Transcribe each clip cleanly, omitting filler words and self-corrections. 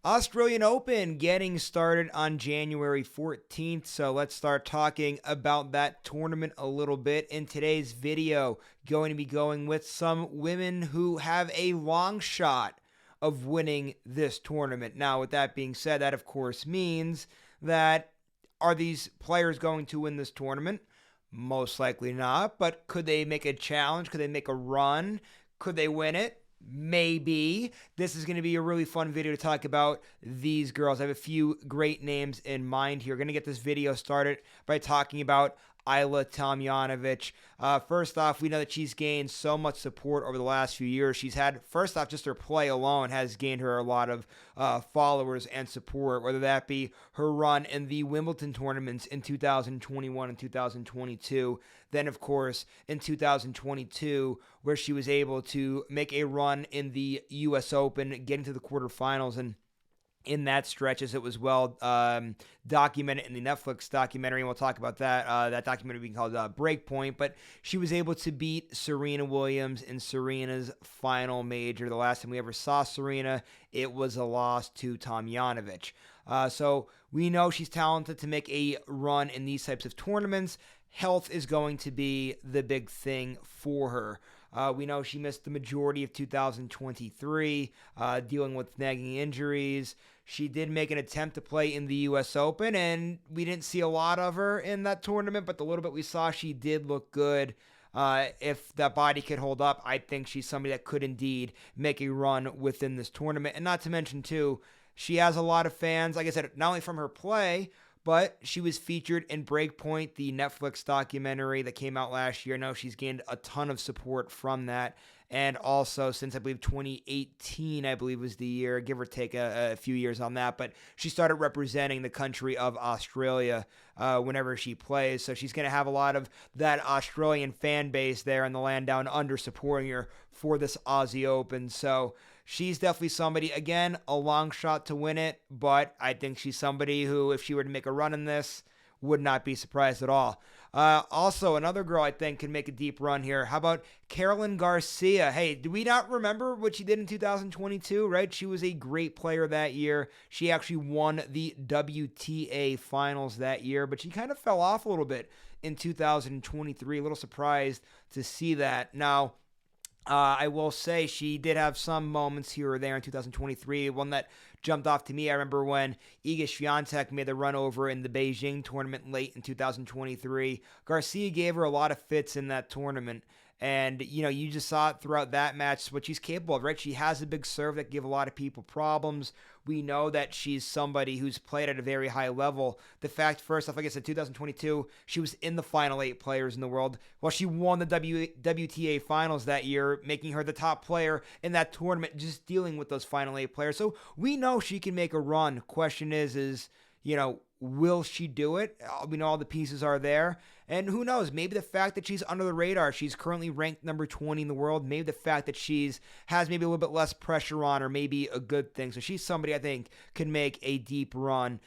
Australian Open getting started on January 14th, so let's start talking about that tournament a little bit. In today's video, going to be going with some women who have a long shot of winning this tournament. Now, with that being said, that of course means that are these players going to win this tournament? Most likely not, but could they make a challenge? Could they make a run? Could they win it? Maybe. This is going to be a really fun video to talk about these girls. I have a few great names in mind here. Going to get this video started by talking about Ajla Tomljanovic. First off, we know that she's gained so much support over the last few years. She's had, first off, just her play alone has gained her a lot of followers and support, whether that be her run in the Wimbledon tournaments in 2021 and 2022. Then, of course, in 2022, where she was able to make a run in the U.S. Open, getting to the quarterfinals, and in that stretch, as it was well documented in the Netflix documentary, and we'll talk about that. That documentary being called Breakpoint, but she was able to beat Serena Williams in Serena's final major. The last time we ever saw Serena, it was a loss to Tomljanovic. So we know she's talented to make a run in these types of tournaments. Health is going to be the big thing for her. We know she missed the majority of 2023, dealing with nagging injuries. She did make an attempt to play in the U.S. Open, and we didn't see a lot of her in that tournament, but the little bit we saw, she did look good. If that body could hold up, I think she's somebody that could indeed make a run within this tournament. And not to mention, too, she has a lot of fans, like I said, not only from her play, but she was featured in Breakpoint, the Netflix documentary that came out last year. I know she's gained a ton of support from that. And also, since I believe 2018, I believe was the year, give or take a few years on that. But she started representing the country of Australia whenever she plays. So she's going to have a lot of that Australian fan base there in the land down under supporting her for this Aussie Open. So she's definitely somebody, again, a long shot to win it, but I think she's somebody who, if she were to make a run in this, would not be surprised at all. Also, another girl I think can make a deep run here. How about Caroline Garcia? Hey, do we not remember what she did in 2022, right? She was a great player that year. She actually won the WTA finals that year, but she kind of fell off a little bit in 2023. A little surprised to see that. Now, I will say she did have some moments here or there in 2023. One that jumped off to me, I remember when Iga Swiatek made the run over in the Beijing tournament late in 2023. Garcia gave her a lot of fits in that tournament. And, you just saw it throughout that match, what she's capable of, right? She has a big serve that give a lot of people problems. We know that she's somebody who's played at a very high level. The fact, first off, like I said, 2022, she was in the final 8 players in the world. Well, she won the WTA finals that year, making her the top player in that tournament, just dealing with those final 8 players. So we know she can make a run. Question is, will she do it? We know all the pieces are there. And who knows, maybe the fact that she's under the radar, she's currently ranked number 20 in the world, maybe the fact that has maybe a little bit less pressure on her, maybe a good thing. So she's somebody I think can make a deep run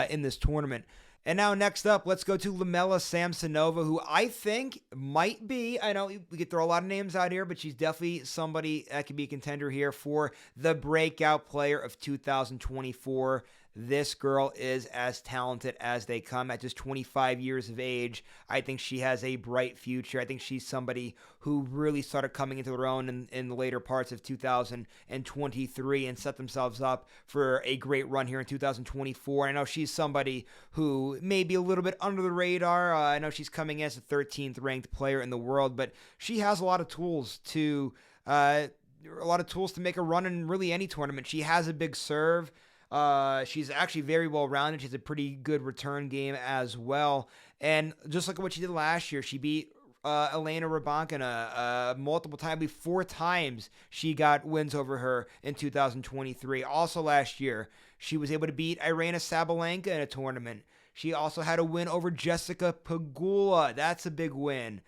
in this tournament. And now next up, let's go to Lamela Samsonova, who I think might be, I know we could throw a lot of names out here, but she's definitely somebody that could be a contender here for the breakout player of 2024. This girl is as talented as they come at just 25 years of age. I think she has a bright future. I think she's somebody who really started coming into their own in the later parts of 2023 and set themselves up for a great run here in 2024. I know she's somebody who may be a little bit under the radar. I know she's coming as the 13th ranked player in the world, but she has a lot of tools to make a run in really any tournament. She has a big serve. She's actually very well rounded. She has a pretty good return game as well. And just like what she did last year, she beat Elena Rybakina multiple times. 4 times she got wins over her in 2023. Also last year, she was able to beat Irina Sabalenka in a tournament. She also had a win over Jessica Pegula. That's a big win.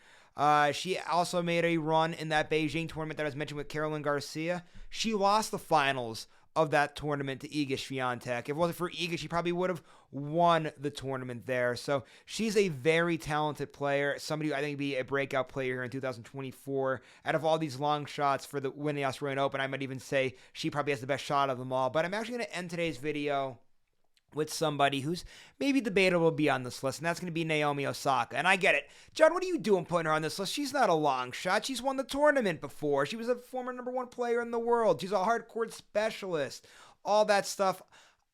She also made a run in that Beijing tournament that I was mentioning with Caroline Garcia. She lost the finals of that tournament to Iga Swiatek. If it wasn't for Iga, she probably would have won the tournament there. So she's a very talented player, somebody who I think would be a breakout player here in 2024. Out of all these long shots for the win the Australian Open, I might even say she probably has the best shot of them all. But I'm actually going to end today's video with somebody who's maybe debatable to be on this list, and that's going to be Naomi Osaka. And I get it. John, what are you doing putting her on this list? She's not a long shot. She's won the tournament before. She was a former #1 player in the world. She's a hardcourt specialist. All that stuff,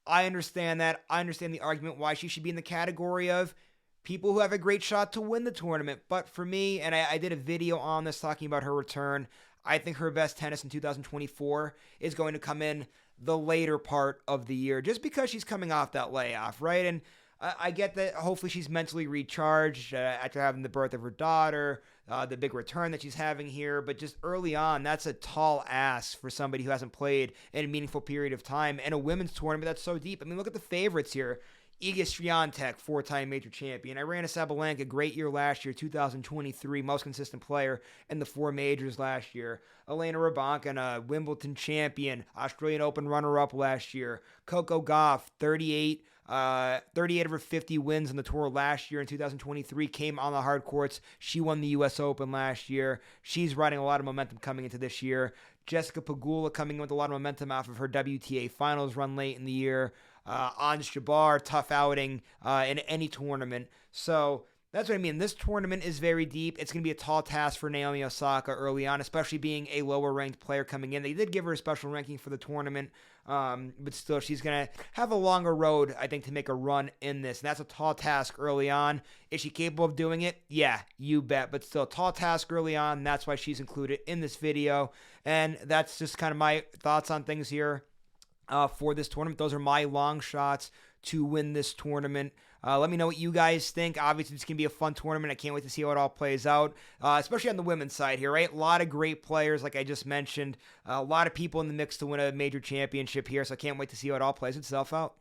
I understand that. I understand the argument why she should be in the category of people who have a great shot to win the tournament. But for me, and I did a video on this talking about her return, I think her best tennis in 2024 is going to come in the later part of the year, just because she's coming off that layoff, right? And I get that hopefully she's mentally recharged after having the birth of her daughter, the big return that she's having here, but just early on, that's a tall ask for somebody who hasn't played in a meaningful period of time, and a women's tournament that's so deep. I mean, look at the favorites here. Iga Swiatek, 4-time major champion. Aryna Sabalenka, great year last year, 2023, most consistent player in the 4 majors last year. Elena Rybakina, Wimbledon champion, Australian Open runner-up last year. Coco Gauff, 38 of her 50 wins on the tour last year in 2023 came on the hard courts. She won the U.S. Open last year. She's riding a lot of momentum coming into this year. Jessica Pegula coming in with a lot of momentum off of her WTA finals run late in the year. Ons Jabeur, tough outing in any tournament. So that's what I mean. This tournament is very deep. It's going to be a tall task for Naomi Osaka early on, especially being a lower-ranked player coming in. They did give her a special ranking for the tournament, but still, she's going to have a longer road, I think, to make a run in this. And that's a tall task early on. Is she capable of doing it? Yeah, you bet. But still, a tall task early on. And that's why she's included in this video. And that's just kind of my thoughts on things here for this tournament. Those are my long shots to win this tournament. Let me know what you guys think. Obviously, it's going to be a fun tournament. I can't wait to see how it all plays out, especially on the women's side here, right? A lot of great players, like I just mentioned. A lot of people in the mix to win a major championship here, so I can't wait to see how it all plays itself out.